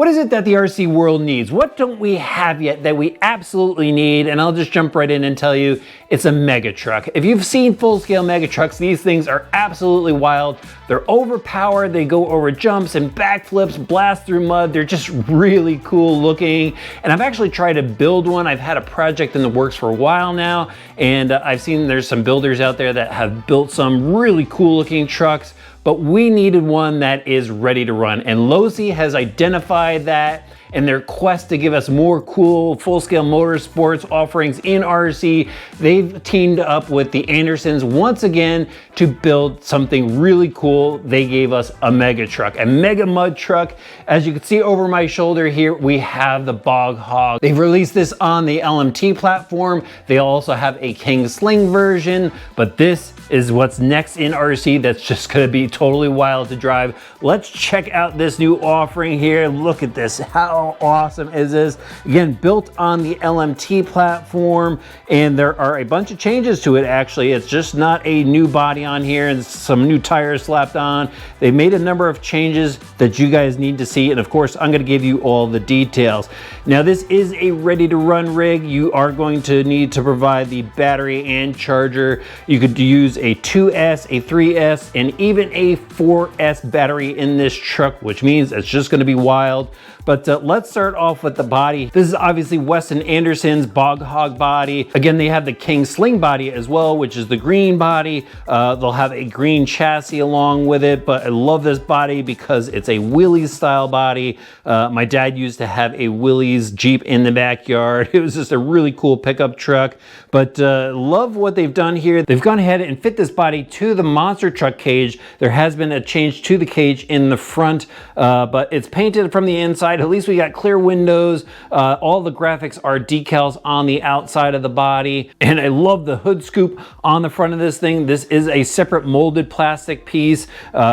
What is it that the RC world needs? What don't we have yet that we absolutely need? And I'll just jump right in and tell you, it's a mega truck. If you've seen full-scale mega trucks, these things are absolutely wild. They're overpowered, they go over jumps and backflips, blast through mud. They're just really cool looking. And I've actually tried to build one. I've had a project in the works for a while now, and I've seen there's some builders out there that have built some really cool looking trucks, but we needed one that is ready to run. And Losi has identified that in their quest to give us more cool full-scale motorsports offerings in RC. They've teamed up with the Andersons once again to build something really cool. They gave us a mega truck, a mega mud truck. As you can see over my shoulder here, we have the Bog Hog. They've released this on the LMT platform. They also have a King Sling version, but this is what's next in RC that's just gonna be totally wild to drive. Let's check out this new offering here. Look at this, how awesome is this? Again, built on the LMT platform, and there are a bunch of changes to it actually. It's just not a new body on here and some new tires slapped on. They made a number of changes that you guys need to see, and of course, I'm gonna give you all the details. Now, this is a ready to run rig. You are going to need to provide the battery and charger. You could use a 2S, a 3S, and even a 4S battery in this truck, which means it's just gonna be wild. But let's start off with the body. This is obviously Weston Anderson's Bog Hog body. Again, they have the King Sling body as well, which is the green body. They'll have a green chassis along with it, but I love this body because it's a Willys style body. My dad used to have a Willys Jeep in the backyard. It was just a really cool pickup truck, but love what they've done here. They've gone ahead and fit this body to the monster truck cage. There has been a change to the cage in the front, but it's painted from the inside. At least we got clear windows. All the graphics are decals on the outside of the body. And I love the hood scoop on the front of this thing. This is a separate molded plastic piece.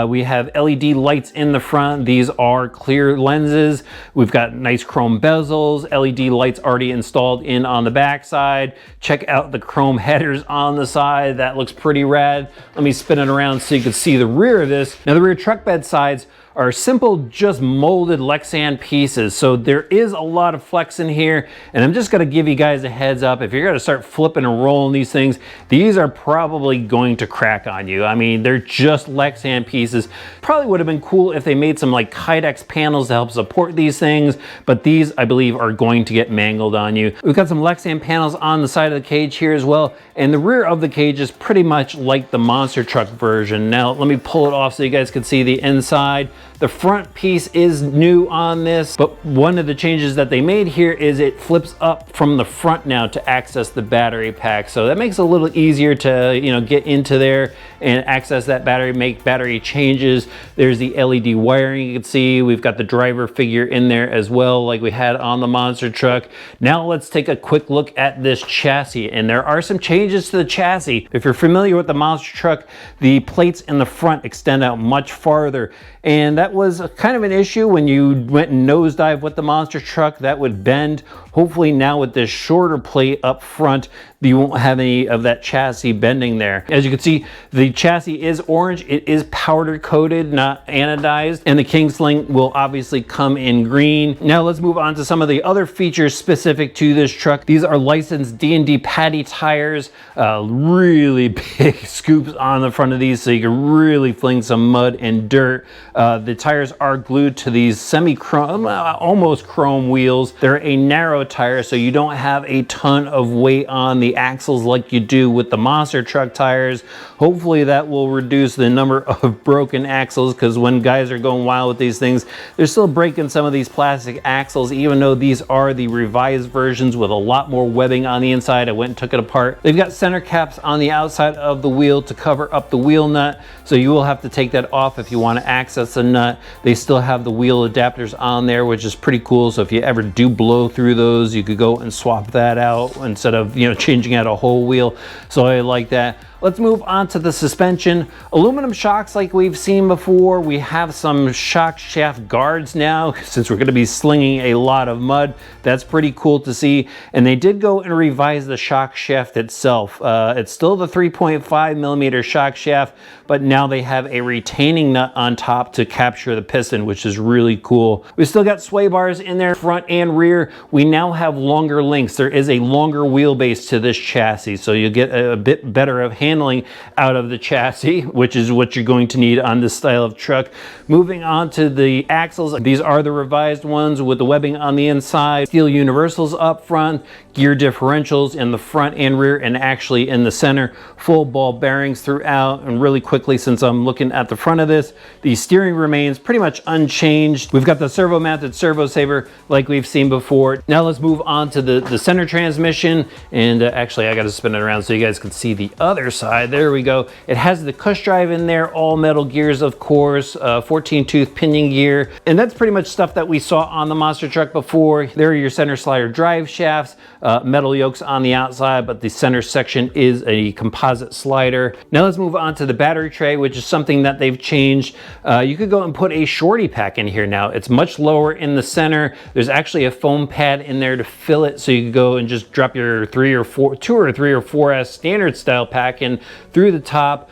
We have LED lights in the front. These are clear lenses. We've got nice chrome bezels, LED lights already installed in on the back side. Check out the chrome headers on the side. That looks pretty rad. Let me spin it around so you can see the rear of this. Now, the rear truck bed sides are simple, just molded Lexan pieces. So there is a lot of flex in here, and I'm just gonna give you guys a heads up. If you're gonna start flipping and rolling these things, these are probably going to crack on you. I mean, they're just Lexan pieces. Probably would have been cool if they made some like Kydex panels to help support these things, but these, I believe, are going to get mangled on you. We've got some Lexan panels on the side of the cage here as well, and the rear of the cage is pretty much like the monster truck version. Now, let me pull it off so you guys can see the inside. The front piece is new on this, but one of the changes that they made here is it flips up from the front now to access the battery pack. So that makes it a little easier to, you know, get into there and access that battery, make battery changes. There's the LED wiring you can see. We've got the driver figure in there as well, like we had on the monster truck. Now let's take a quick look at this chassis, and there are some changes to the chassis. If you're familiar with the monster truck, the plates in the front extend out much farther, and that was kind of an issue when you went and nosedive with the monster truck. That would bend. Hopefully now with this shorter plate up front, you won't have any of that chassis bending there. As you can see, the chassis is orange. It is powder coated, not anodized, and the King Sling will obviously come in green. Now let's move on to some of the other features specific to this truck. These are licensed D&D Paddy tires, really big scoops on the front of these so you can really fling some mud and dirt. The tires are glued to these semi-chrome, almost chrome wheels. They're a narrow tire, so you don't have a ton of weight on the axles like you do with the monster truck tires. Hopefully that will reduce the number of broken axles, because when guys are going wild with these things, they're still breaking some of these plastic axles, even though these are the revised versions with a lot more webbing on the inside. I went and took it apart. They've got center caps on the outside of the wheel to cover up the wheel nut, so you will have to take that off if you want to access the nut. They still have the wheel adapters on there, which is pretty cool. So if you ever do blow through those, you could go and swap that out instead of, you know, changing out a whole wheel. So I like that. Let's move on to the suspension. Aluminum shocks like we've seen before. We have some shock shaft guards now since we're going to be slinging a lot of mud. That's pretty cool to see. And they did go and revise the shock shaft itself. It's still the 3.5 millimeter shock shaft, but now they have a retaining nut on top to capture the piston, which is really cool. We still got sway bars in there, front and rear. We now have longer links. There is a longer wheelbase to this chassis, so you get a bit better of handling out of the chassis, which is what you're going to need on this style of truck. Moving on to the axles, these are the revised ones with the webbing on the inside, steel universals up front, gear differentials in the front and rear, and actually in the center, full ball bearings throughout. And really quickly, since I'm looking at the front of this, the steering remains pretty much unchanged. We've got the servo mounted servo saver like we've seen before. Now let's move on to the center transmission, and actually I got to spin it around so you guys can see the other side. There we go. It has the cush drive in there, all metal gears, of course, 14 tooth pinion gear, and that's pretty much stuff that we saw on the monster truck before. There are your center slider drive shafts, metal yokes on the outside, but the center section is a composite slider. Now let's move on to the battery tray, which is something that they've changed. You could go and put a shorty pack in here now. It's much lower in the center. There's actually a foam pad in there to fill it, so you could go and just drop your 2 or 3 or 4S standard style pack in through the top.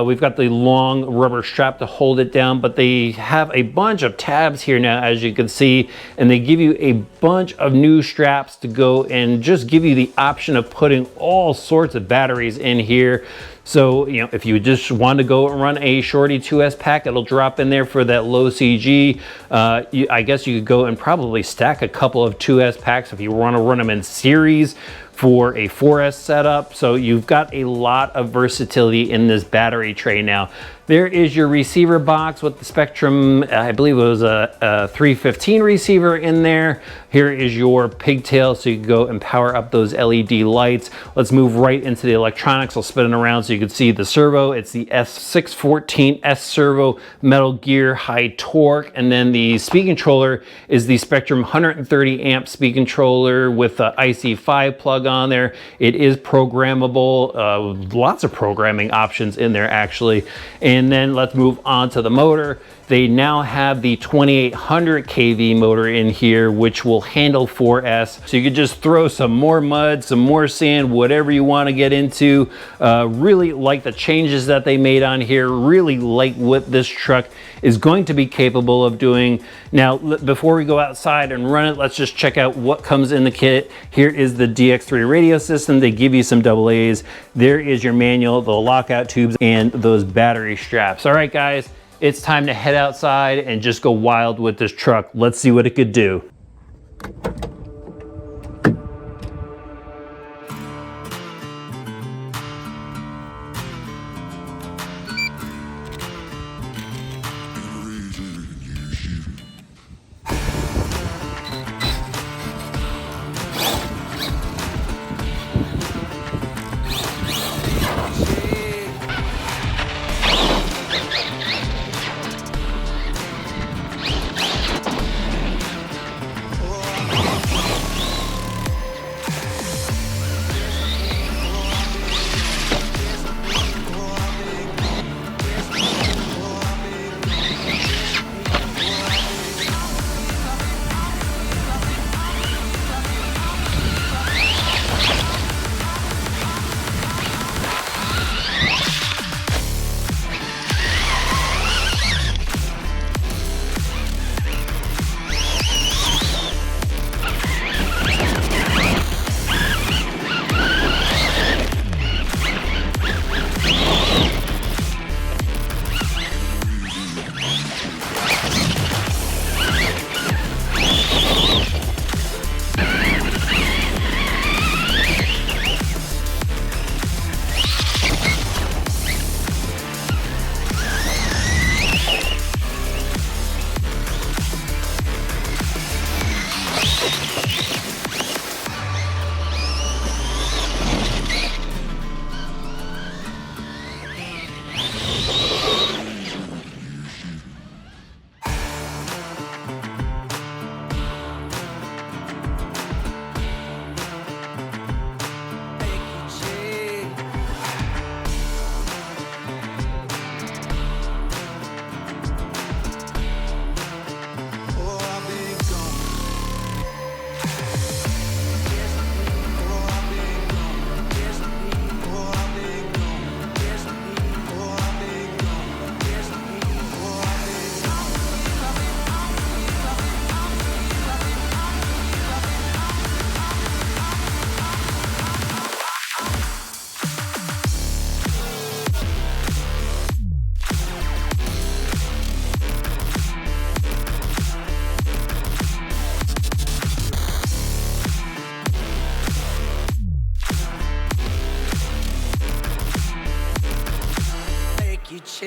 We've got the long rubber strap to hold it down, but they have a bunch of tabs here now, as you can see, and they give you a bunch of new straps to go and just give you the option of putting all sorts of batteries in here. So, you know, if you just want to go and run a shorty 2S pack, it'll drop in there for that low CG. I guess you could go and probably stack a couple of 2S packs if you want to run them in series for a 4S setup. So you've got a lot of versatility in this battery tray now. There is your receiver box with the Spectrum, I believe it was a 315 receiver in there. Here is your pigtail, so you can go and power up those LED lights. Let's move right into the electronics. I'll spin it around so you can see the servo. It's the S614S servo, metal gear, high torque. And then the speed controller is the Spectrum 130 amp speed controller with the IC5 plug on there. It is programmable, lots of programming options in there actually. And then let's move on to the motor. They now have the 2800 kV motor in here, which will handle 4S. So you could just throw some more mud, some more sand, whatever you want to get into. Really like the changes that they made on here. Really like what this truck is going to be capable of doing. Now, before we go outside and run it, let's just check out what comes in the kit. Here is the DX3 radio system. They give you some AA's. There is your manual, the lockout tubes, and those battery straps. All right, guys. It's time to head outside and just go wild with this truck. Let's see what it could do.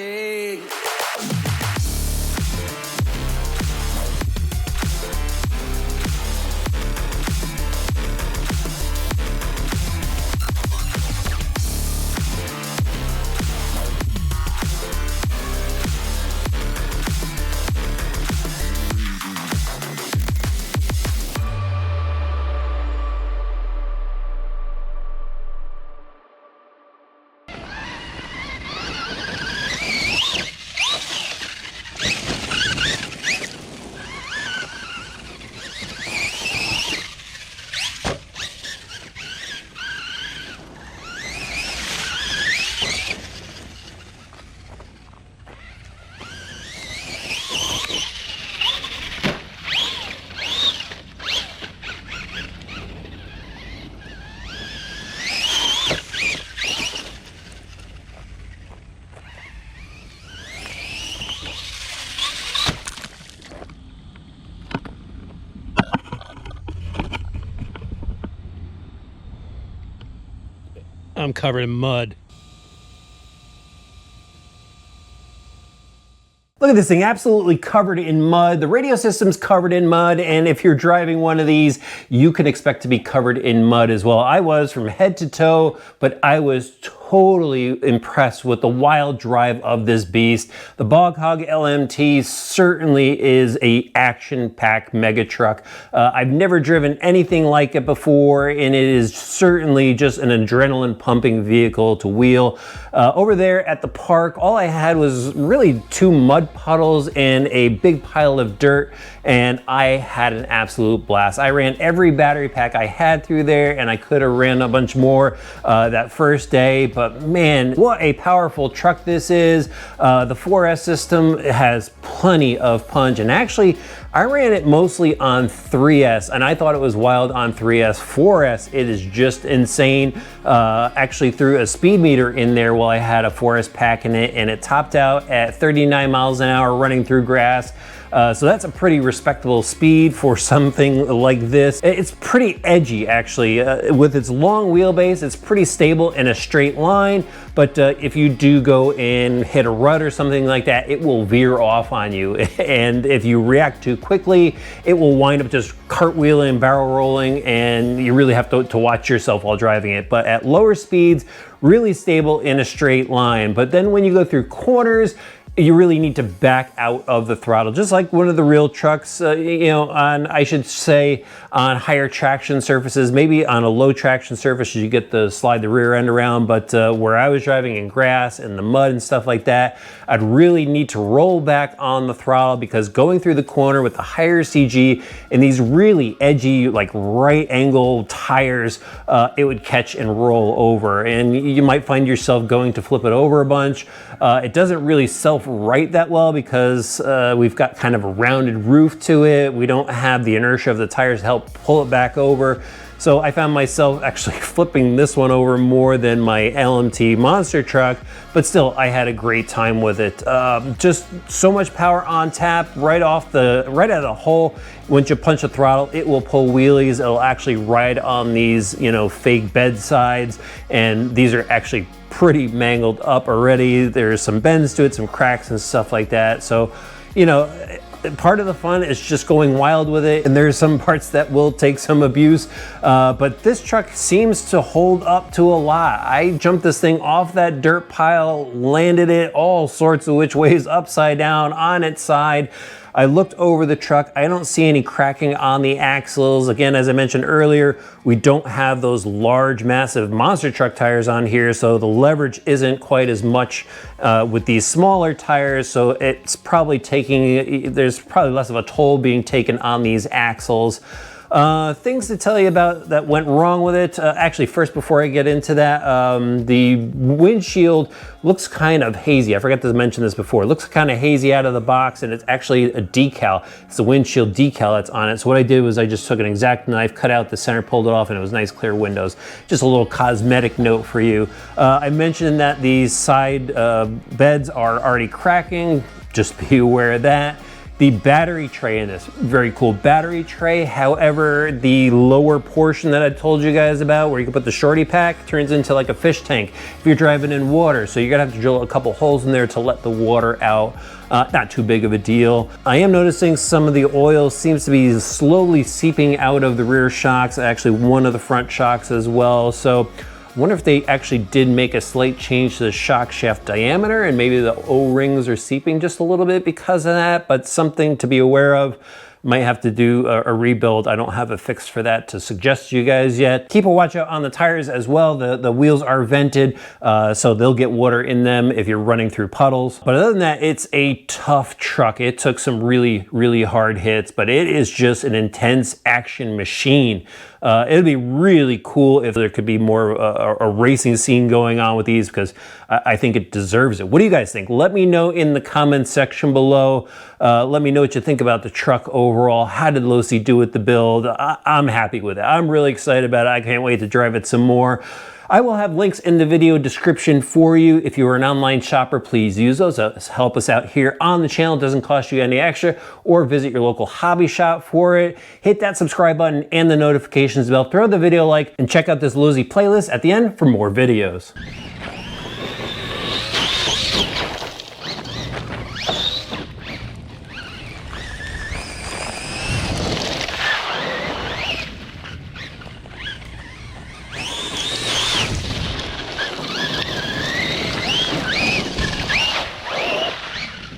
Hey. I'm covered in mud. Look at this thing, absolutely covered in mud. The radio system's covered in mud, and if you're driving one of these, you can expect to be covered in mud as well. I was from head to toe, but I was totally impressed with the wild drive of this beast. The Bog Hog LMT certainly is a action-packed mega truck. I've never driven anything like it before, and it is certainly just an adrenaline pumping vehicle to wheel. Over there at the park, all I had was really 2 mud puddles and a big pile of dirt, and I had an absolute blast. I ran every battery pack I had through there, and I could have ran a bunch more that first day, but man, what a powerful truck this is. The 4S system has plenty of punch, and actually I ran it mostly on 3S, and I thought it was wild on 3S. 4S, it is just insane. Actually threw a speed meter in there while I had a 4S pack in it, and it topped out at 39 miles an hour running through grass. So that's a pretty respectable speed for something like this. It's pretty edgy, actually. With its long wheelbase, it's pretty stable in a straight line, but if you do go and hit a rut or something like that, it will veer off on you. And if you react too quickly, it will wind up just cartwheeling, barrel rolling, and you really have to watch yourself while driving it. But at lower speeds, really stable in a straight line. But then when you go through corners, you really need to back out of the throttle, just like one of the real trucks, you know, I should say on higher traction surfaces. Maybe on a low traction surface, you get to slide the rear end around, but where I was driving in grass and the mud and stuff like that, I'd really need to roll back on the throttle, because going through the corner with the higher CG and these really edgy, like right angle tires, it would catch and roll over, and you might find yourself going to flip it over a bunch. It doesn't really self-right that well because we've got kind of a rounded roof to it. We don't have the inertia of the tires to help pull it back over. So I found myself actually flipping this one over more than my LMT monster truck, but still I had a great time with it. Just so much power on tap right out of the hole. Once you punch the throttle, it will pull wheelies. It'll actually ride on these, you know, fake bed sides, and these are actually pretty mangled up already. There's some bends to it, some cracks and stuff like that. So, you know, part of the fun is just going wild with it, and there's some parts that will take some abuse, but this truck seems to hold up to a lot. I jumped this thing off that dirt pile, landed it all sorts of which ways, upside down, on its side. I looked over the truck. I don't see any cracking on the axles. Again, as I mentioned earlier, we don't have those large, massive monster truck tires on here, so the leverage isn't quite as much with these smaller tires, so it's probably there's probably less of a toll being taken on these axles. Things to tell you about that went wrong with it. Actually, first, before I get into that, the windshield looks kind of hazy. I forgot to mention this before. It looks kind of hazy out of the box, and it's actually a decal. It's the windshield decal that's on it. So what I did was I just took an X-Acto knife, cut out the center, pulled it off, and it was nice clear windows. Just a little cosmetic note for you. I mentioned that these side beds are already cracking. Just be aware of that. The battery tray in this, very cool battery tray. However, the lower portion that I told you guys about, where you can put the shorty pack, turns into like a fish tank if you're driving in water. So you're gonna have to drill a couple holes in there to let the water out. Not too big of a deal. I am noticing some of the oil seems to be slowly seeping out of the rear shocks, actually one of the front shocks as well. So I wonder if they actually did make a slight change to the shock shaft diameter, and maybe the O-rings are seeping just a little bit because of that, but something to be aware of. Might have to do a rebuild. I don't have a fix for that to suggest to you guys yet. Keep a watch out on the tires as well. The wheels are vented, so they'll get water in them if you're running through puddles. But other than that, it's a tough truck. It took some really, really hard hits, but it is just an intense action machine. It'd be really cool if there could be more a racing scene going on with these, because I think it deserves it. What do you guys think? Let me know in the comments section below. Let me know what you think about the truck overall. How did Losi do with the build? I'm happy with it. I'm really excited about it. I can't wait to drive it some more. I will have links in the video description for you. If you are an online shopper, please use those. Help us out here on the channel. It doesn't cost you any extra, or visit your local hobby shop for it. Hit that subscribe button and the notifications bell. Throw the video a like, and check out this Losi playlist at the end for more videos.